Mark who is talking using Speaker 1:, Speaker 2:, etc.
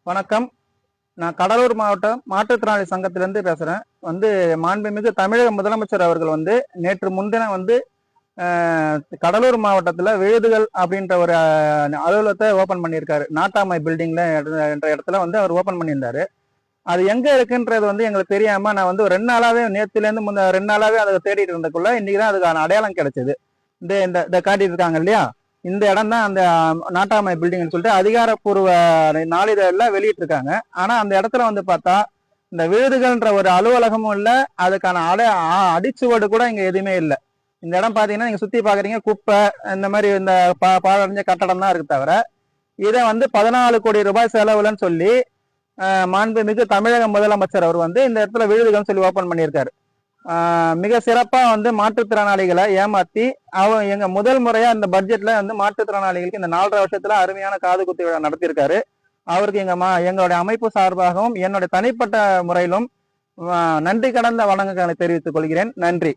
Speaker 1: வணக்கம். நான் கடலூர் மாவட்டம் மாற்றுத்திறனாளி சங்கத்திலிருந்து பேசுறேன். மாண்புமிகு தமிழக முதலமைச்சர் அவர்கள் நேற்று முன்தினம் கடலூர் மாவட்டத்துல விழுதுகள் அப்படின்ற ஒரு அலுவலகத்தை ஓபன் பண்ணியிருக்காரு. நாட்டாமை பில்டிங்ல என்ற இடத்துல அவர் ஓபன் பண்ணியிருந்தாரு. அது எங்க இருக்குன்றது எங்களுக்கு தெரியாம நான் ஒரு 2 நாளாவே நேத்துல இருந்து 2 நாளாவே அதை தேடிட்டு இருந்தக்குள்ள இன்னைக்குதான் அதுக்கான அடையாளம் கிடைச்சது. இந்த காட்டிட்டு இருக்காங்க இல்லையா, இந்த இடம் தான் அந்த நாட்டாமை பில்டிங்னு சொல்லிட்டு அதிகாரப்பூர்வ நாளிதழ்ல வெளியிட்டு இருக்காங்க. ஆனா அந்த இடத்துல பார்த்தா இந்த விழுதுகள்ன்ற ஒரு அலுவலகமும் இல்லை, அதுக்கான அடிச்சுவடு கூட இங்க எதுவுமே இல்லை. இந்த இடம் பாத்தீங்கன்னா நீங்க சுத்தி பாக்குறீங்க, குப்பை இந்த மாதிரி இந்த பாழடைஞ்ச கட்டடம் தான் இருக்கு தவிர இதை 14 கோடி ரூபாய் செலவுலன்னு சொல்லி மாண்புமிகு தமிழக முதலமைச்சர் அவர் இந்த இடத்துல விழுதுகள்னு சொல்லி ஓபன் பண்ணியிருக்காரு. மிக சிறப்பா மாற்றுத்திறனாளிகளை ஏமாத்தி எங்க முதல் முறையா இந்த பட்ஜெட்ல மாற்றுத்திறனாளிகளுக்கு இந்த 4.5 வருஷத்துல அருமையான காது குத்து விழா நடத்தியிருக்காரு. அவருக்கு எங்களுடைய அமைப்பு சார்பாகவும் என்னுடைய தனிப்பட்ட முறையிலும் நன்றி கடந்த வணக்கங்களை தெரிவித்துக் கொள்கிறேன். நன்றி.